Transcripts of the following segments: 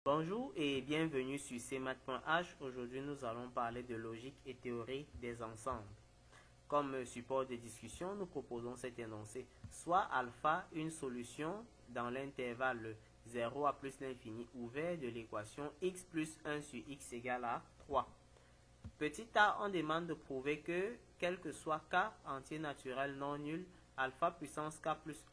Bonjour et bienvenue sur cmath.h. Aujourd'hui, nous allons parler de logique et théorie des ensembles. Comme support de discussion, nous proposons cet énoncé. Soit alpha, une solution dans l'intervalle 0 à plus l'infini ouvert de l'équation x plus 1 sur x égale à 3. Petit a, on demande de prouver que, quel que soit k entier naturel non nul, alpha puissance k plus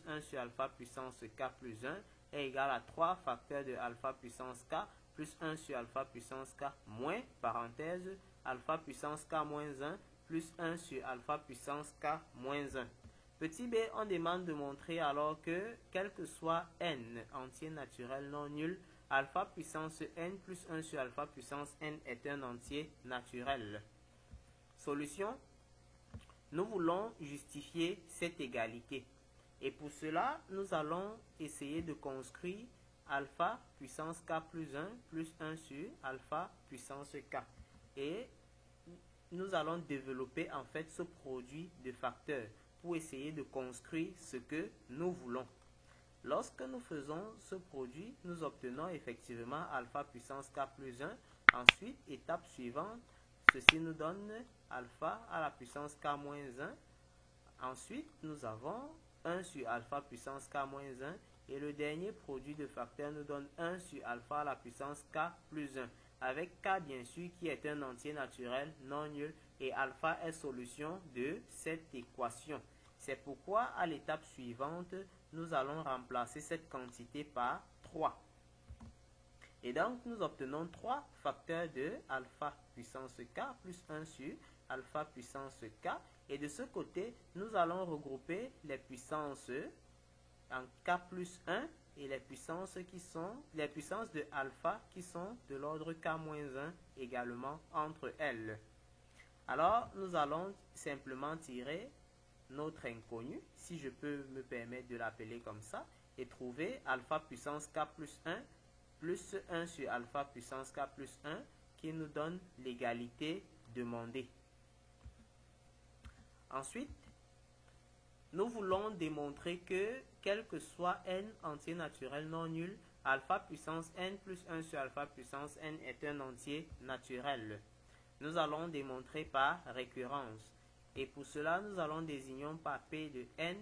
1 sur alpha puissance k plus 1 est égal à 3 facteurs de alpha puissance k plus 1 sur alpha puissance k moins, parenthèse, alpha puissance k moins 1 plus 1 sur alpha puissance k moins 1. Petit b, on demande de montrer alors que, quel que soit n entier naturel non nul, alpha puissance n plus 1 sur alpha puissance n est un entier naturel. Solution. Nous voulons justifier cette égalité. Et pour cela, nous allons essayer de construire alpha puissance k plus 1 sur alpha puissance k. Et nous allons développer en fait ce produit de facteurs pour essayer de construire ce que nous voulons. Lorsque nous faisons ce produit, nous obtenons effectivement alpha puissance k plus 1. Ensuite, étape suivante, ceci nous donne alpha à la puissance k moins 1. Ensuite, nous avons 1 sur alpha puissance k moins 1. Et le dernier produit de facteurs nous donne 1 sur alpha à la puissance k plus 1. Avec k bien sûr qui est un entier naturel non nul et alpha est solution de cette équation. C'est pourquoi à l'étape suivante, nous allons remplacer cette quantité par 3. Et donc, nous obtenons 3 facteurs de alpha puissance k plus 1 sur alpha puissance k. Et de ce côté, nous allons regrouper les puissances en k plus 1 et les puissances de alpha qui sont de l'ordre k moins 1 également entre elles. Alors, nous allons simplement tirer notre inconnu, si je peux me permettre de l'appeler comme ça, et trouver alpha puissance k plus 1 sur alpha puissance k plus 1 qui nous donne l'égalité demandée. Ensuite, nous voulons démontrer que, quel que soit n entier naturel non nul, alpha puissance n plus 1 sur alpha puissance n est un entier naturel. Nous allons démontrer par récurrence. Et pour cela, nous allons désigner par P de n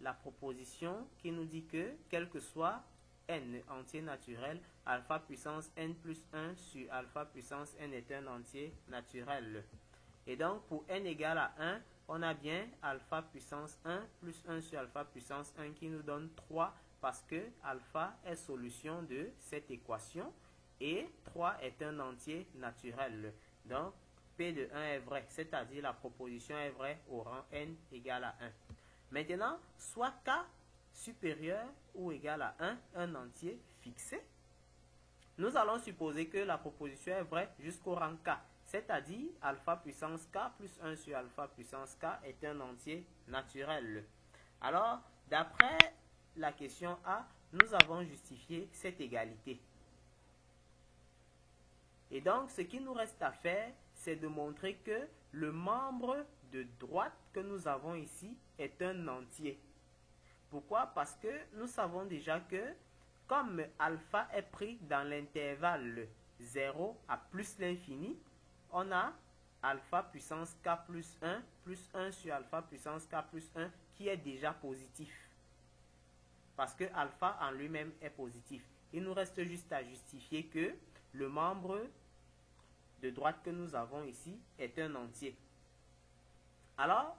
la proposition qui nous dit que, quel que soit n entier naturel, alpha puissance n plus 1 sur alpha puissance n est un entier naturel. Et donc, pour n égale à 1, on a bien alpha puissance 1 plus 1 sur alpha puissance 1 qui nous donne 3 parce que alpha est solution de cette équation et 3 est un entier naturel. Donc, P de 1 est vrai, c'est-à-dire la proposition est vraie au rang n égale à 1. Maintenant, soit k supérieur ou égal à 1, un entier fixé, nous allons supposer que la proposition est vraie jusqu'au rang k, c'est-à-dire alpha puissance k plus 1 sur alpha puissance k est un entier naturel. Alors, d'après la question A, nous avons justifié cette égalité. Et donc, ce qui nous reste à faire, c'est de montrer que le membre de droite que nous avons ici est un entier. Pourquoi? Parce que nous savons déjà que, comme alpha est pris dans l'intervalle 0 à plus l'infini, on a alpha puissance k plus 1 sur alpha puissance k plus 1 qui est déjà positif. Parce que alpha en lui-même est positif. Il nous reste juste à justifier que le membre de droite que nous avons ici est un entier. Alors,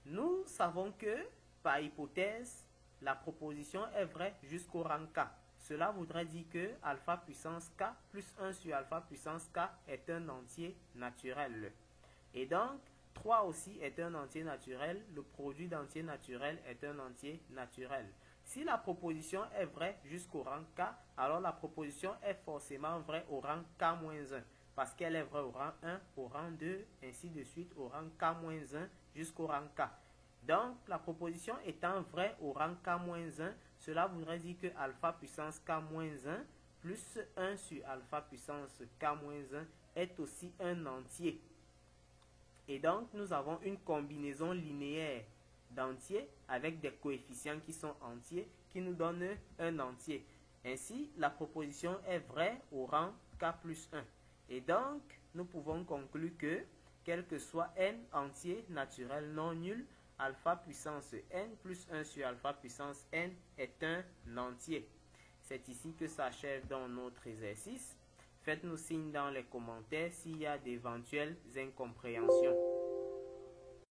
nous savons que, par hypothèse, la proposition est vraie jusqu'au rang k. Cela voudrait dire que alpha puissance k plus 1 sur alpha puissance k est un entier naturel. Et donc, 3 aussi est un entier naturel. Le produit d'entier naturel est un entier naturel. Si la proposition est vraie jusqu'au rang k, alors la proposition est forcément vraie au rang k-1. Parce qu'elle est vraie au rang 1, au rang 2, ainsi de suite, au rang k-1 jusqu'au rang k. Donc, la proposition étant vraie au rang k-1, cela voudrait dire que alpha puissance k-1 plus 1 sur alpha puissance k-1 est aussi un entier. Et donc, nous avons une combinaison linéaire d'entiers avec des coefficients qui sont entiers qui nous donnent un entier. Ainsi, la proposition est vraie au rang k plus 1. Et donc, nous pouvons conclure que, quel que soit n entier naturel non nul, alpha puissance n plus 1 sur alpha puissance n est un entier. C'est ici que s'achève donc notre exercice. Faites-nous signe dans les commentaires s'il y a d'éventuelles incompréhensions.